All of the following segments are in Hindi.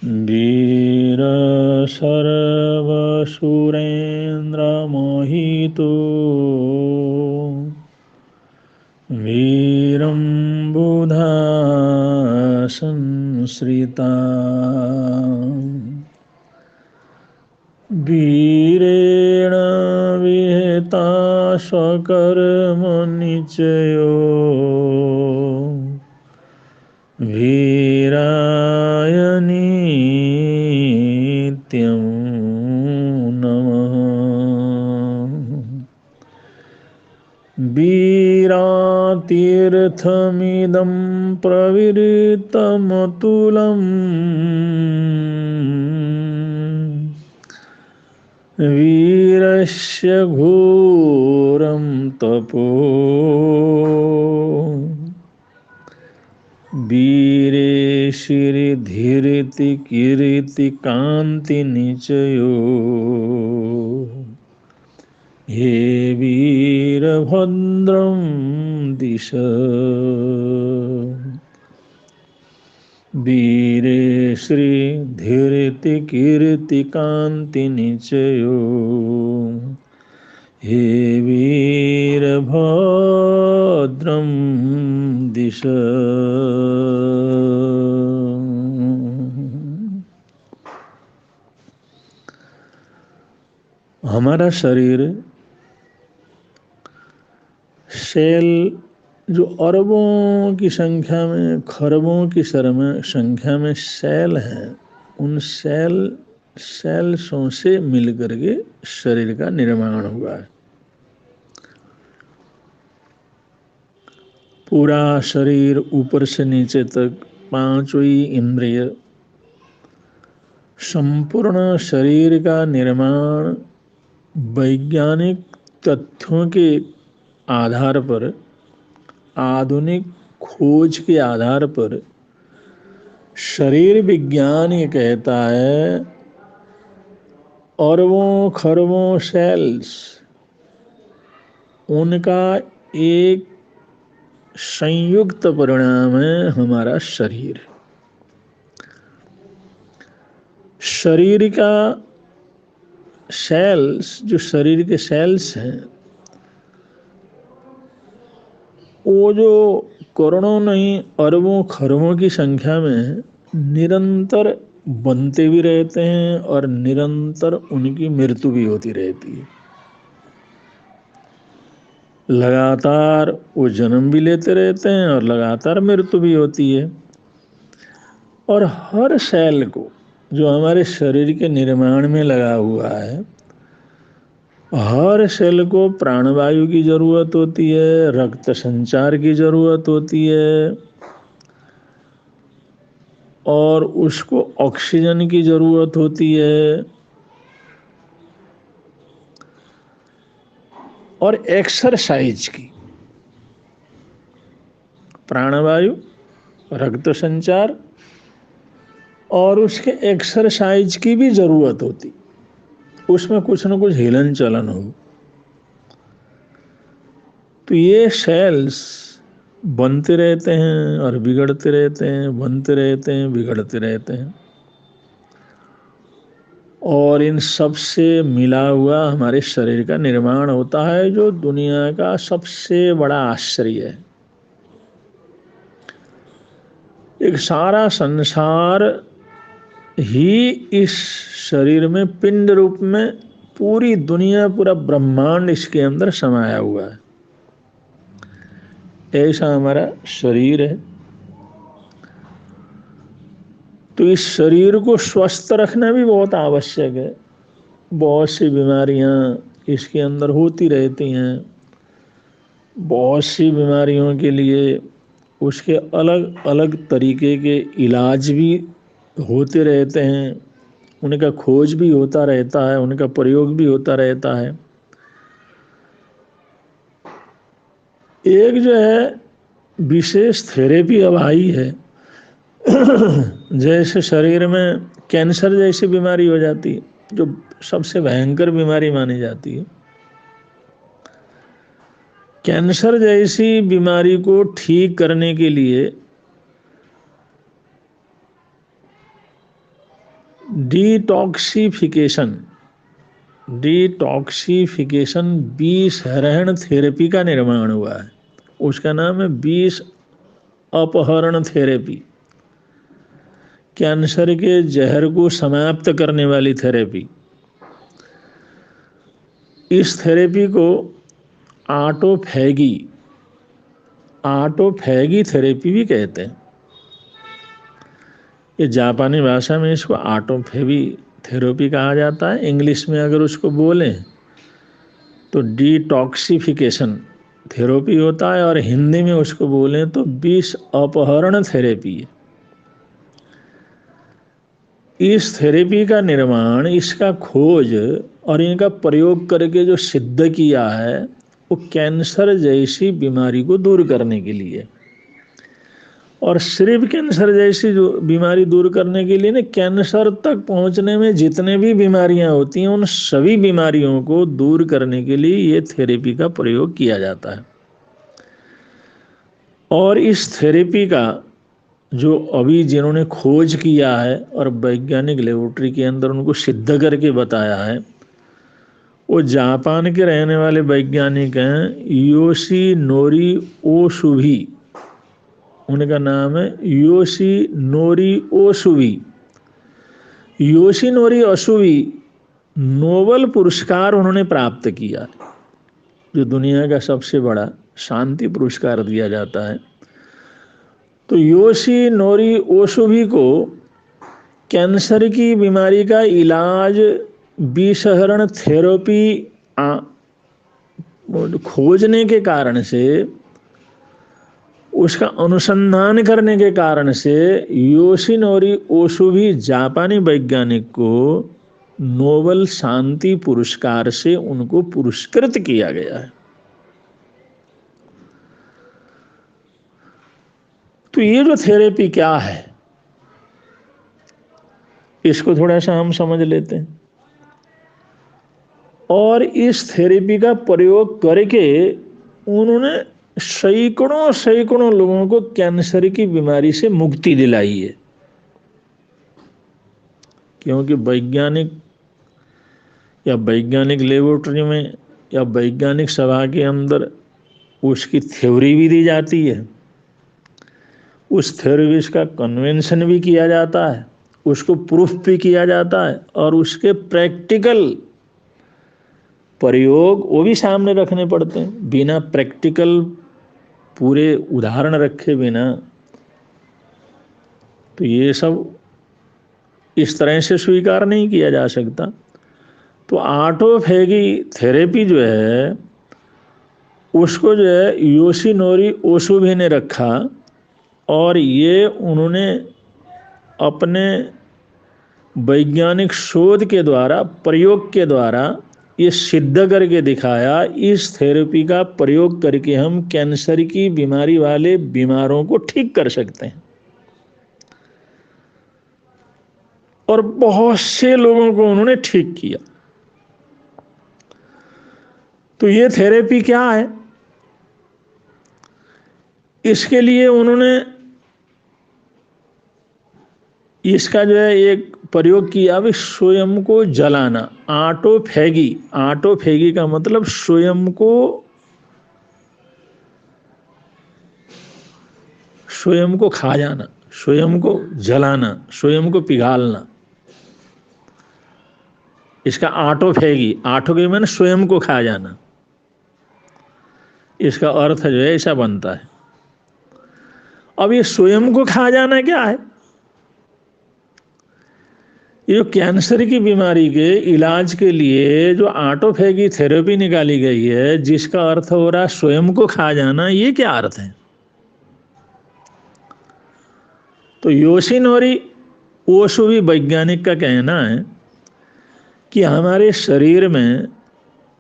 वीर सर्वसुरेन्द्रमोहितो वीरं बुधा संश्रिता वीरेण विहिता स्वकर्मनिचयो वीराय नित्यं नमः। वीरातीर्थमिदं प्रवृत्तमतुलम् वीरस्य घोरं तपो वीरे श्रीधीरति कीर्ति कांति निचयो हे वीरभद्रं दिश वीरे श्रीधीरति कीर्ति कांति निचयो हे वीरभद्रं दिश। हमारा शरीर सेल जो अरबों की संख्या में, खरबों की संख्या में सेल हैं, उन सेल्सों से मिलकर के शरीर का निर्माण हुआ है। पूरा शरीर ऊपर से नीचे तक, पांचों ही इंद्रिय, संपूर्ण शरीर का निर्माण वैज्ञानिक तथ्यों के आधार पर, आधुनिक खोज के आधार पर शरीर विज्ञान ये कहता है अरबों खरबों सेल्स, उनका एक संयुक्त परिणाम है हमारा शरीर। शरीर का सेल्स, जो शरीर के सेल्स हैं, वो जो करोड़ों नहीं अरबों खरबों की संख्या में निरंतर बनते भी रहते हैं और निरंतर उनकी मृत्यु भी होती रहती है। लगातार वो जन्म भी लेते रहते हैं और लगातार मृत्यु भी होती है। और हर सेल को, जो हमारे शरीर के निर्माण में लगा हुआ है, हर सेल को प्राणवायु की जरूरत होती है, रक्त संचार की जरूरत होती है, और उसको ऑक्सीजन की जरूरत होती है, और एक्सरसाइज की। प्राणवायु, रक्त संचार और उसके एक्सरसाइज की भी जरूरत होती, उसमें कुछ न कुछ हिलन चलन हो। तो ये सेल्स बनते रहते हैं और बिगड़ते रहते हैं, बनते रहते हैं, बिगड़ते रहते हैं, और इन सब से मिला हुआ हमारे शरीर का निर्माण होता है, जो दुनिया का सबसे बड़ा आश्चर्य है। एक सारा संसार ही इस शरीर में पिंड रूप में, पूरी दुनिया, पूरा ब्रह्मांड इसके अंदर समाया हुआ है। ऐसा हमारा शरीर है। तो इस शरीर को स्वस्थ रखना भी बहुत आवश्यक है। बहुत सी बीमारियां इसके अंदर होती रहती हैं। बहुत सी बीमारियों के लिए उसके अलग अलग तरीके के इलाज भी होते रहते हैं, उनका खोज भी होता रहता है, उनका प्रयोग भी होता रहता है। एक जो है विशेष थेरेपी अब आई है, जैसे शरीर में कैंसर जैसी बीमारी हो जाती है, जो सबसे भयंकर बीमारी मानी जाती है, कैंसर जैसी बीमारी को ठीक करने के लिए डिटॉक्सिफिकेशन विषहरण थेरेपी का निर्माण हुआ है। उसका नाम है विष अपहरण थेरेपी, कैंसर के जहर को समाप्त करने वाली थेरेपी। इस थेरेपी को ऑटोफैगी थेरेपी भी कहते हैं। ये जापानी भाषा में इसको ऑटोफैगी थेरेपी कहा जाता है। इंग्लिश में अगर उसको बोलें तो डिटॉक्सिफिकेशन थेरेपी होता है, और हिंदी में उसको बोलें तो विष अपहरण थेरेपी है। इस थेरेपी का निर्माण, इसका खोज और इनका प्रयोग करके जो सिद्ध किया है, वो कैंसर जैसी बीमारी को दूर करने के लिए। और सिर्फ कैंसर जैसी जो बीमारी दूर करने के लिए ना, कैंसर तक पहुंचने में जितने भी बीमारियां होती हैं, उन सभी बीमारियों को दूर करने के लिए ये थेरेपी का प्रयोग किया जाता है। और इस थेरेपी का जो अभी जिन्होंने खोज किया है और वैज्ञानिक लेबोरेटरी के अंदर उनको सिद्ध करके बताया है, वो जापान के रहने वाले वैज्ञानिक हैं योशिनोरी ओसुबी। उनका नाम है योशिनोरी ओसुबी। योशिनोरी ओसुबी नोबेल पुरस्कार उन्होंने प्राप्त किया, जो दुनिया का सबसे बड़ा शांति पुरस्कार दिया जाता है। तो योशिनोरी ओसुबी को कैंसर की बीमारी का इलाज विषहरण थेरेपी खोजने के कारण से, उसका अनुसंधान करने के कारण से योशिनोरी ओसुबी जापानी वैज्ञानिक को नोबेल शांति पुरस्कार से उनको पुरस्कृत किया गया है। तो ये जो थेरेपी क्या है, इसको थोड़ा सा हम समझ लेते हैं। और इस थेरेपी का प्रयोग करके उन्होंने सैकड़ों लोगों को कैंसर की बीमारी से मुक्ति दिलाई है। क्योंकि वैज्ञानिक लेबोरेटरी में या वैज्ञानिक सभा के अंदर उसकी थ्योरी भी दी जाती है, उस थ्योरी का कन्वेंशन भी किया जाता है, उसको प्रूफ भी किया जाता है, और उसके प्रैक्टिकल प्रयोग वो भी सामने रखने पड़ते हैं। बिना प्रैक्टिकल पूरे उदाहरण रखे बिना तो ये सब इस तरह से स्वीकार नहीं किया जा सकता। तो ऑटोफैगी थेरेपी जो है, उसको जो है योशिनोरी ओसुबी ने रखा, और ये उन्होंने अपने वैज्ञानिक शोध के द्वारा, प्रयोग के द्वारा ये सिद्ध करके दिखाया, इस थेरेपी का प्रयोग करके हम कैंसर की बीमारी वाले बीमारों को ठीक कर सकते हैं। और बहुत से लोगों को उन्होंने ठीक किया। तो ये थेरेपी क्या है, इसके लिए उन्होंने इसका जो है एक प्रयोग किया, भी स्वयं को जलाना। ऑटोफैगी का मतलब स्वयं को खा जाना, स्वयं को जलाना, स्वयं को पिघालना। इसका ऑटोफैगी मैंने स्वयं को खा जाना, इसका अर्थ जो है ऐसा बनता है। अब ये स्वयं को खा जाना क्या है? ये जो कैंसर की बीमारी के इलाज के लिए जो ऑटोफैगी थेरेपी निकाली गई है, जिसका अर्थ हो रहा है स्वयं को खा जाना, ये क्या अर्थ है? तो योशिनोरी ओसुबी वैज्ञानिक का कहना है कि हमारे शरीर में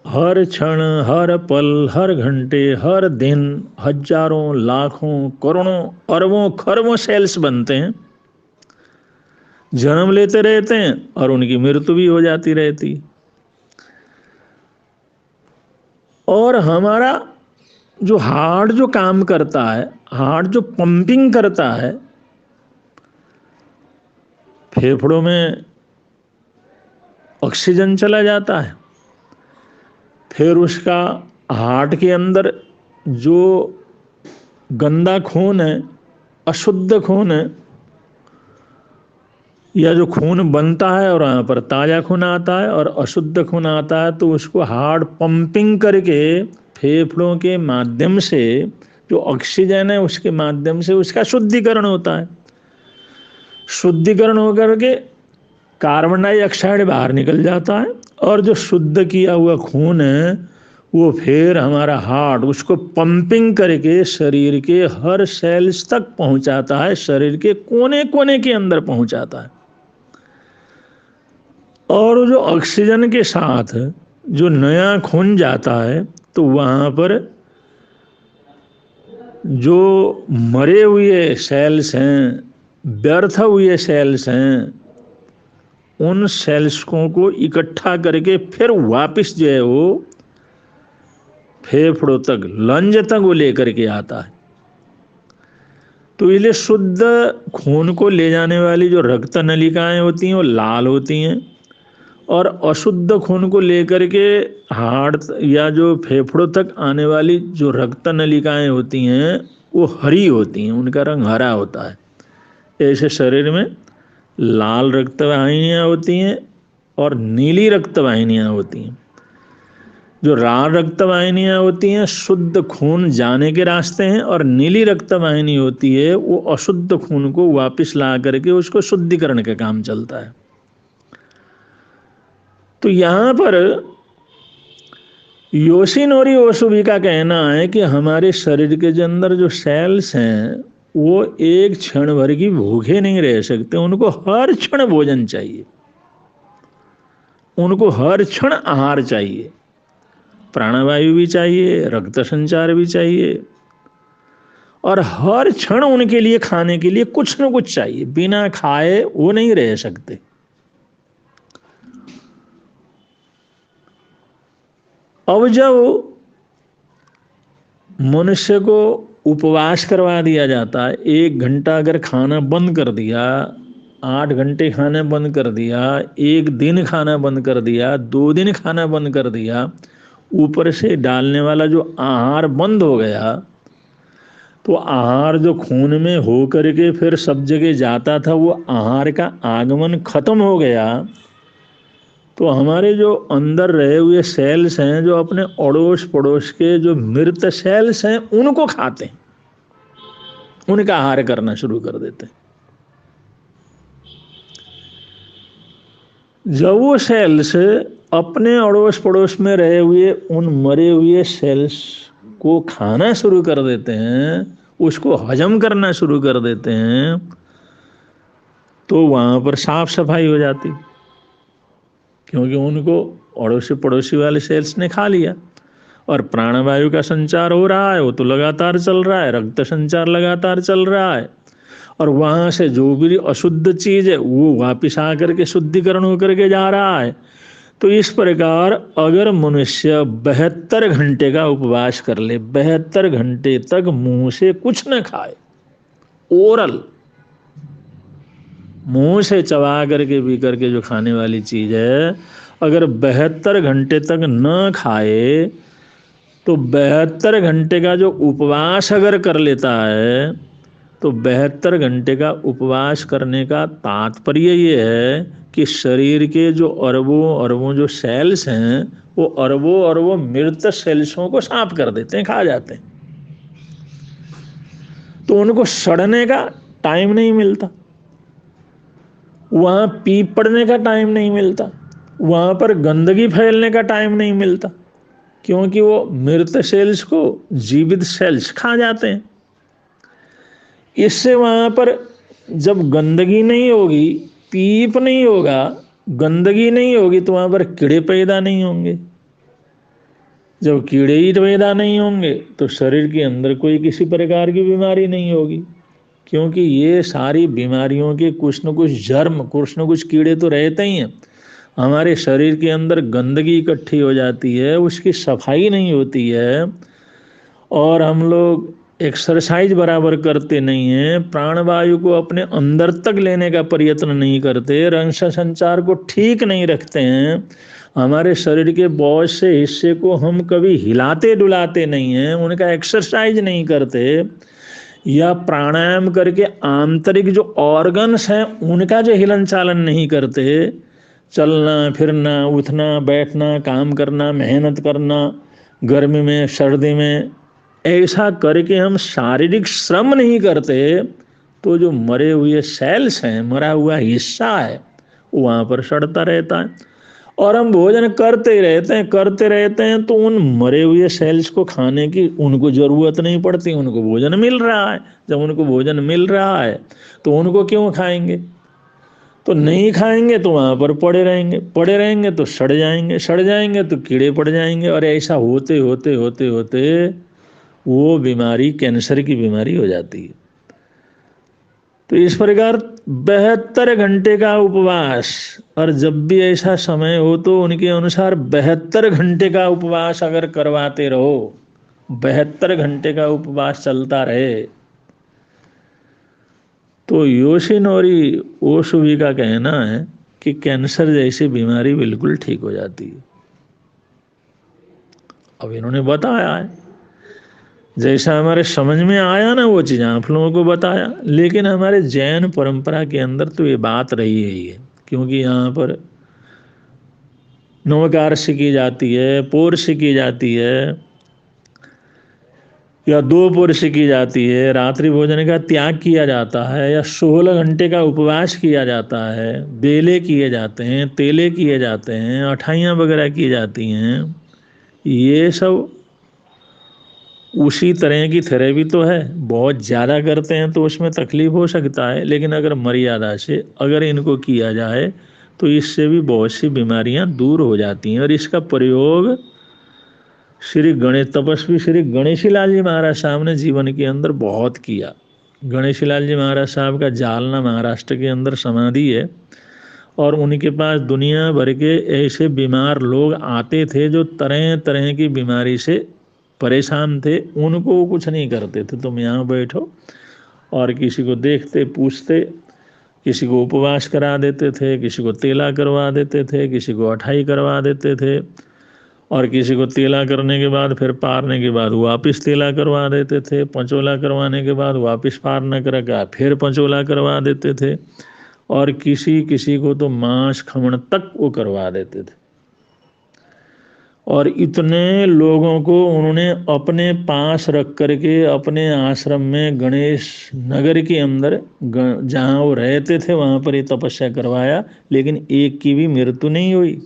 हर क्षण, हर पल, हर घंटे, हर दिन हजारों, लाखों, करोड़ों, अरबों, खरबों सेल्स बनते हैं, जन्म लेते रहते हैं और उनकी मृत्यु भी हो जाती रहती। और हमारा जो हार्ट जो काम करता है, हार्ट जो पंपिंग करता है, फेफड़ों में ऑक्सीजन चला जाता है, फिर उसका हार्ट के अंदर जो गंदा खून है, अशुद्ध खून है, या जो खून बनता है और वहाँ पर ताज़ा खून आता है और अशुद्ध खून आता है, तो उसको हार्ट पंपिंग करके फेफड़ों के माध्यम से जो ऑक्सीजन है उसके माध्यम से उसका शुद्धिकरण होता है। शुद्धिकरण होकर के कार्बन डाइऑक्साइड बाहर निकल जाता है और जो शुद्ध किया हुआ खून है वो फिर हमारा हार्ट उसको पंपिंग करके शरीर के हर सेल्स तक पहुंचाता है, शरीर के कोने कोने के अंदर पहुंचाता है। और जो ऑक्सीजन के साथ जो नया खून जाता है तो वहाँ पर जो मरे हुए सेल्स हैं, व्यर्थ हुए सेल्स हैं, उन सेल्स को इकट्ठा करके फिर वापस जो है वो फेफड़ों तक, लंज तक वो लेकर के आता है। तो इसलिए शुद्ध खून को ले जाने वाली जो रक्त नलिकाएं होती हैं वो लाल होती हैं, और अशुद्ध खून को लेकर के हार्ट या जो फेफड़ों तक आने वाली जो रक्त नलिकाएं होती हैं वो हरी होती हैं, उनका रंग हरा होता है। ऐसे शरीर में लाल रक्त वाहिनियाँ होती हैं और नीली रक्त वाहिनियाँ होती हैं। जो लाल रक्त वाहिनियाँ होती हैं शुद्ध खून जाने के रास्ते हैं, और नीली रक्त वाहिनी होती है वो अशुद्ध खून को वापस ला करके उसको शुद्धिकरण का काम चलता है। तो यहाँ पर योशिनोरी ओशुबी का कहना है कि हमारे शरीर के अंदर जो सेल्स हैं वो एक क्षण भर की भूखे नहीं रह सकते, उनको हर क्षण भोजन चाहिए, उनको हर क्षण आहार चाहिए, प्राणवायु भी चाहिए, रक्त संचार भी चाहिए, और हर क्षण उनके लिए खाने के लिए कुछ न कुछ चाहिए, बिना खाए वो नहीं रह सकते। अब जब मनुष्य को उपवास करवा दिया जाता है, 1 घंटा अगर खाना बंद कर दिया, 8 घंटे खाना बंद कर दिया, 1 दिन खाना बंद कर दिया, 2 दिन खाना बंद कर दिया, ऊपर से डालने वाला जो आहार बंद हो गया, तो आहार जो खून में हो करके फिर सब जगह जाता था वो आहार का आगमन खत्म हो गया, तो हमारे जो अंदर रहे हुए सेल्स हैं जो अपने अड़ोस पड़ोस के जो मृत सेल्स हैं उनको खाते हैं, उनका आहार करना शुरू कर देते हैं। जब वो सेल्स अपने अड़ोस पड़ोस में रहे हुए उन मरे हुए सेल्स को खाना शुरू कर देते हैं, उसको हजम करना शुरू कर देते हैं, तो वहाँ पर साफ सफाई हो जाती, क्योंकि उनको अड़ोसी पड़ोसी वाले सेल्स ने खा लिया। और प्राणवायु का संचार हो रहा है, वो तो लगातार चल रहा है, रक्त संचार लगातार चल रहा है, और वहाँ से जो भी अशुद्ध चीज़ है वो वापिस आकर के शुद्धिकरण होकर के जा रहा है। तो इस प्रकार अगर मनुष्य 72 घंटे का उपवास कर ले, 72 घंटे तक मुंह से कुछ न खाए, ओरल मुंह से चबा करके पी करके जो खाने वाली चीज़ है, अगर 72 घंटे तक न खाए, तो 72 घंटे का जो उपवास अगर कर लेता है, तो 72 घंटे का उपवास करने का तात्पर्य ये है कि शरीर के जो अरबों अरबों जो सेल्स हैं वो अरबों अरबों मृत सेल्सों को साफ कर देते हैं, खा जाते हैं, तो उनको सड़ने का टाइम नहीं मिलता, वहाँ पी पड़ने का टाइम नहीं मिलता, वहाँ पर गंदगी फैलने का टाइम नहीं मिलता, क्योंकि वो मृत सेल्स को जीवित सेल्स खा जाते हैं। इससे वहाँ पर जब गंदगी नहीं होगी, पीप नहीं होगा, गंदगी नहीं होगी, तो वहाँ पर कीड़े पैदा नहीं होंगे। जब कीड़े ही पैदा नहीं होंगे तो शरीर के अंदर कोई किसी प्रकार की बीमारी नहीं होगी। क्योंकि ये सारी बीमारियों के कुछ न कुछ जर्म, कुछ न कुछ कीड़े तो रहते ही हैं। हमारे शरीर के अंदर गंदगी इकट्ठी हो जाती है, उसकी सफाई नहीं होती है, और हम लोग एक्सरसाइज बराबर करते नहीं हैं, प्राणवायु को अपने अंदर तक लेने का प्रयत्न नहीं करते, रक्त संचार को ठीक नहीं रखते हैं, हमारे शरीर के बहुत से हिस्से को हम कभी हिलाते डुलाते नहीं हैं, उनका एक्सरसाइज नहीं करते, या प्राणायाम करके आंतरिक जो ऑर्गन्स हैं उनका जो हिलन चालन नहीं करते, चलना फिरना उठना बैठना काम करना मेहनत करना गर्मी में सर्दी में, ऐसा करके हम शारीरिक श्रम नहीं करते, तो जो मरे हुए सेल्स हैं, मरा हुआ हिस्सा है, वहाँ पर सड़ता रहता है। और हम भोजन करते रहते हैं तो उन मरे हुए सेल्स को खाने की उनको ज़रूरत नहीं पड़ती, उनको भोजन मिल रहा है। जब उनको भोजन मिल रहा है तो उनको क्यों खाएंगे? तो नहीं खाएंगे तो वहाँ पर पड़े रहेंगे तो सड़ जाएंगे तो कीड़े पड़ जाएंगे, और ऐसा होते होते होते होते वो बीमारी कैंसर की बीमारी हो जाती है। तो इस प्रकार 72 घंटे का उपवास, और जब भी ऐसा समय हो तो उनके अनुसार 72 घंटे का उपवास अगर करवाते रहो, 72 घंटे का उपवास चलता रहे, तो योशिनोरी ओशुवी का कहना है कि कैंसर जैसी बीमारी बिल्कुल ठीक हो जाती है। अब इन्होंने बताया है, जैसा हमारे समझ में आया ना वो चीज़ आप लोगों को बताया, लेकिन हमारे जैन परंपरा के अंदर तो ये बात रही है, क्योंकि यहाँ पर नवकार की जाती है, पौर्ष की जाती है, या 2 पौर्ष की जाती है, रात्रि भोजन का त्याग किया जाता है, या 16 घंटे का उपवास किया जाता है, बेले किए जाते हैं, तेले किए जाते हैं, अठाइयाँ वगैरह की जाती हैं, ये सब उसी तरह की थेरेपी तो है। बहुत ज़्यादा करते हैं तो उसमें तकलीफ हो सकता है, लेकिन अगर मर्यादा से अगर इनको किया जाए तो इससे भी बहुत सी बीमारियां दूर हो जाती हैं। और इसका प्रयोग तपस्वी श्री गणेशी लाल जी महाराज साहब ने जीवन के अंदर बहुत किया। गणेशी लाल जी महाराज साहब का जालना महाराष्ट्र के अंदर समाधि है, और उनके पास दुनिया भर के ऐसे बीमार लोग आते थे जो तरह तरह की बीमारी से परेशान थे, उनको कुछ नहीं करते थे। तुम यहाँ बैठो, और किसी को देखते पूछते, किसी को उपवास करा देते थे, किसी को तेला करवा देते थे, किसी को अठाई करवा देते थे, और किसी को तेला करने के बाद फिर पारने के बाद वापस तेला करवा देते थे, पंचोला करवाने के बाद वापस पार न कर फिर पंचोला करवा देते थे, और किसी किसी को तो मांस खमण तक वो करवा देते थे। और इतने लोगों को उन्होंने अपने पास रख करके अपने आश्रम में गणेश नगर के अंदर जहाँ वो रहते थे वहाँ पर ये तपस्या करवाया, लेकिन एक की भी मृत्यु नहीं हुई।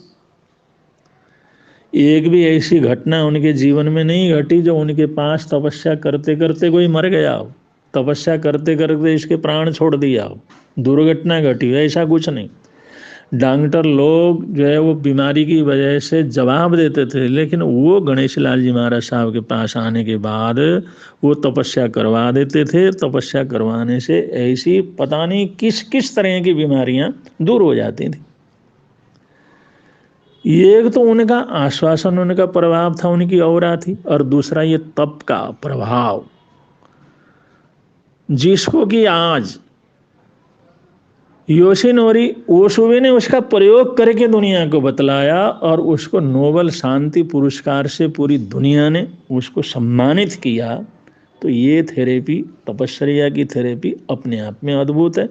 एक भी ऐसी घटना उनके जीवन में नहीं घटी जो उनके पास तपस्या करते करते कोई मर गया हो, तपस्या करते करते इसके प्राण छोड़ दिया हो, दुर्घटना घटी हो, ऐसा कुछ नहीं। डॉक्टर लोग जो है वो बीमारी की वजह से जवाब देते थे, लेकिन वो गणेश लाल जी महाराज साहब के पास आने के बाद वो तपस्या करवा देते थे। तपस्या करवाने से ऐसी पता नहीं किस किस तरह की बीमारियां दूर हो जाती थी। एक तो उनका आश्वासन, उनका प्रभाव था, उनकी औरा थी, और दूसरा ये तप का प्रभाव, जिसको कि आज योशिनोरी ओशुवे ने उसका प्रयोग करके दुनिया को बतलाया, और उसको नोबेल शांति पुरस्कार से पूरी दुनिया ने उसको सम्मानित किया। तो ये थेरेपी, तपश्चर्या की थेरेपी अपने आप में अद्भुत है।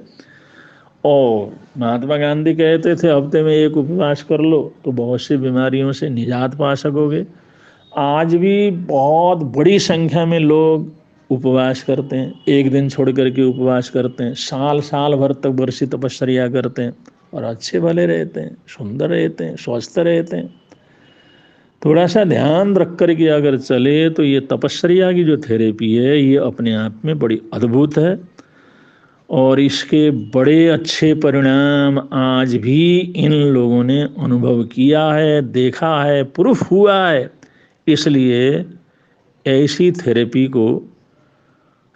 और महात्मा गांधी कहते थे हफ्ते में एक उपवास कर लो तो बहुत सी बीमारियों से निजात पा सकोगे। आज भी बहुत बड़ी संख्या में लोग उपवास करते हैं, एक दिन छोड़ करके उपवास करते हैं, साल साल भर तक वर्षी तपश्चर्या करते हैं, और अच्छे भले रहते हैं, सुंदर रहते हैं, स्वस्थ रहते हैं। थोड़ा सा ध्यान रख करके अगर चले तो ये तपश्चर्या की जो थेरेपी है ये अपने आप में बड़ी अद्भुत है, और इसके बड़े अच्छे परिणाम आज भी इन लोगों ने अनुभव किया है, देखा है, प्रूफ हुआ है। इसलिए ऐसी थेरेपी को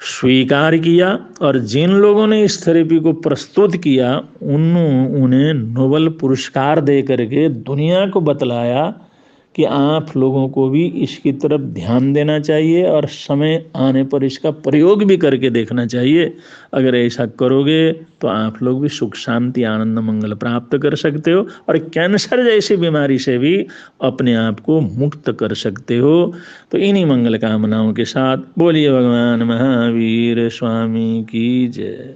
स्वीकार किया, और जिन लोगों ने इस थेरेपी को प्रस्तुत किया उन्हें नोबेल पुरस्कार दे करके दुनिया को बतलाया कि आप लोगों को भी इसकी तरफ ध्यान देना चाहिए और समय आने पर इसका प्रयोग भी करके देखना चाहिए। अगर ऐसा करोगे तो आप लोग भी सुख शांति आनंद मंगल प्राप्त कर सकते हो और कैंसर जैसी बीमारी से भी अपने आप को मुक्त कर सकते हो। तो इन्हीं मंगल कामनाओं के साथ बोलिए भगवान महावीर स्वामी की जय।